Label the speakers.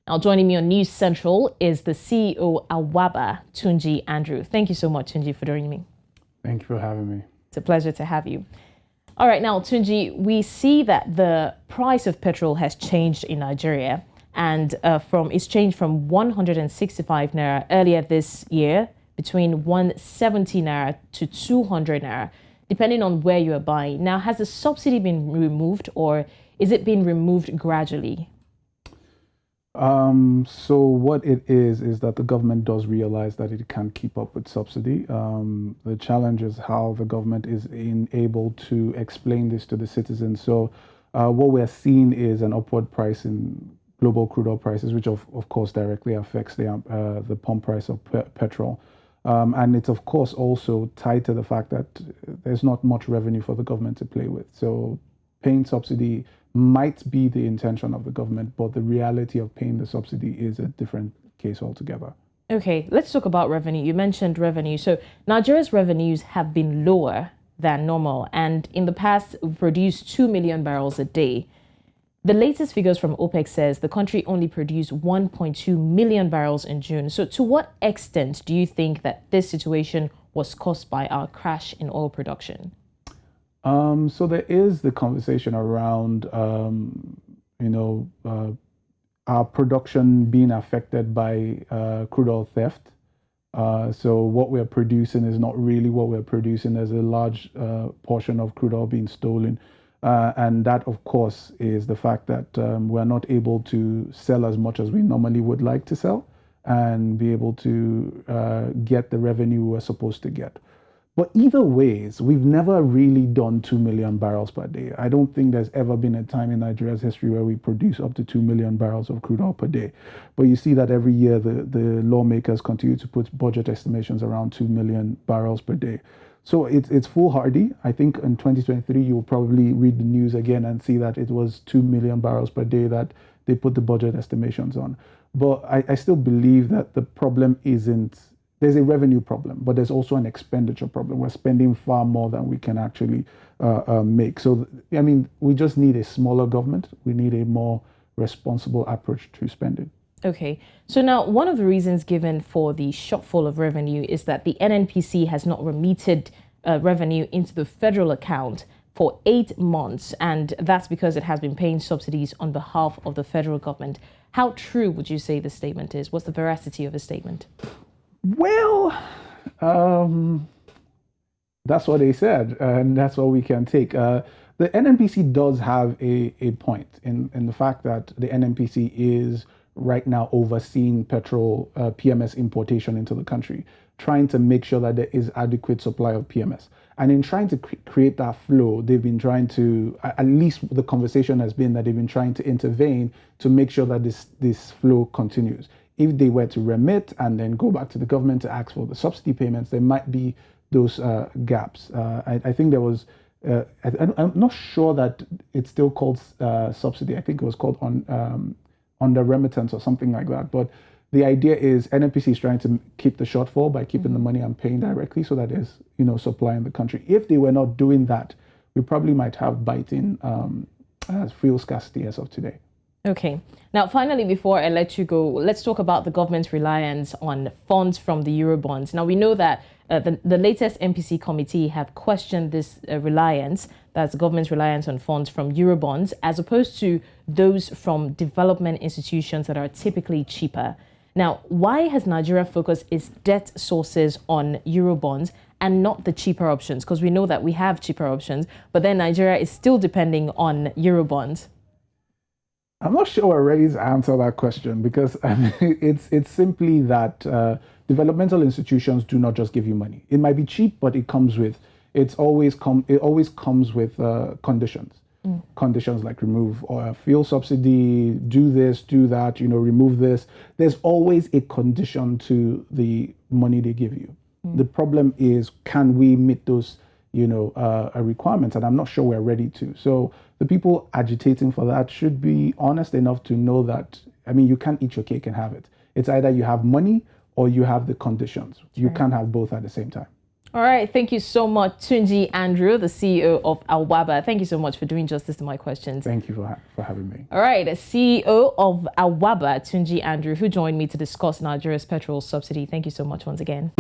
Speaker 1: Now, joining me on News Central is the CEO Awaba, Tunji Andrew. Thank you so much, Tunji, for joining me.
Speaker 2: Thank you for having me.
Speaker 1: It's a pleasure to have you. All right, now, Tunji, we see that the price of petrol has changed in Nigeria, and it's changed from 165 naira earlier this year, between 170 naira to 200 naira, depending on where you are buying. Now, has the subsidy been removed, or is it being removed gradually?
Speaker 2: So what it is that the government does realize that it can't keep up with subsidy. The challenge is how the government is able to explain this to the citizens. So what we're seeing is an upward price in global crude oil prices, which of course directly affects the pump price of petrol. And it's of course also tied to the fact that there's not much revenue for the government to play with. So paying subsidy might be the intention of the government, but the reality of paying the subsidy is a different case altogether.
Speaker 1: Okay, let's talk about revenue. You mentioned revenue. So Nigeria's revenues have been lower than normal, and in the past we produced 2 million barrels a day. The latest figures from OPEC says the country only produced 1.2 million barrels in June. So to what extent do you think that this situation was caused by our crash in oil production?
Speaker 2: So there is the conversation around, our production being affected by crude oil theft. So what we're producing is not really what we're producing. There's a large portion of crude oil being stolen. And that, of course, is the fact that we're not able to sell as much as we normally would like to sell and be able to get the revenue we're supposed to get. But either ways, we've never really done 2 million barrels per day. I don't think there's ever been a time in Nigeria's history where we produce up to 2 million barrels of crude oil per day. But you see that every year the lawmakers continue to put budget estimations around 2 million barrels per day. So it's foolhardy. I think in 2023, you'll probably read the news again and see that it was 2 million barrels per day that they put the budget estimations on. But I still believe that the problem isn't, there's a revenue problem, but there's also an expenditure problem. We're spending far more than we can actually make. So, I mean, we just need a smaller government. We need a more responsible approach to spending.
Speaker 1: Okay, so now one of the reasons given for the shortfall of revenue is that the NNPC has not remitted revenue into the federal account for 8 months, and that's because it has been paying subsidies on behalf of the federal government. How true would you say the statement is? What's the veracity of the statement?
Speaker 2: Well, that's what they said, and that's what we can take. The NNPC does have a point in the fact that the NNPC is right now overseeing petrol PMS importation into the country, trying to make sure that there is adequate supply of PMS. And in trying to create that flow, they've been trying to, at least the conversation has been that they've been trying to intervene to make sure that this flow continues. If they were to remit and then go back to the government to ask for the subsidy payments, there might be those gaps. I think there was, I'm not sure that it's still called subsidy. I think it was called on the remittance or something like that. But the idea is NNPC is trying to keep the shortfall by keeping the money and paying directly so that there's, supply in the country. If they were not doing that, we probably might have biting fuel scarcity as of today.
Speaker 1: Okay. Now, finally, before I let you go, let's talk about the government's reliance on funds from the Eurobonds. Now, we know that the latest MPC committee have questioned this reliance, that's the government's reliance on funds from Eurobonds, as opposed to those from development institutions that are typically cheaper. Now, why has Nigeria focused its debt sources on Eurobonds and not the cheaper options? Because we know that we have cheaper options, but then Nigeria is still depending on Eurobonds.
Speaker 2: I'm not sure we're ready to answer that question because it's simply that developmental institutions do not just give you money. It might be cheap, but it always comes with conditions. Conditions like remove fuel subsidy, do this, do that, remove this. There's always a condition to the money they give you. The problem is, can we meet those requirements? And I'm not sure we're ready to. So the people agitating for that should be honest enough to know that, you can't eat your cake and have it. It's either you have money or you have the conditions. You can't have both at the same time.
Speaker 1: All right, thank you so much, Tunji Andrew, the CEO of Awaba. Thank you so much for doing justice to my questions.
Speaker 2: Thank you for having me.
Speaker 1: All right, the CEO of Awaba, Tunji Andrew, who joined me to discuss Nigeria's petrol subsidy. Thank you so much once again.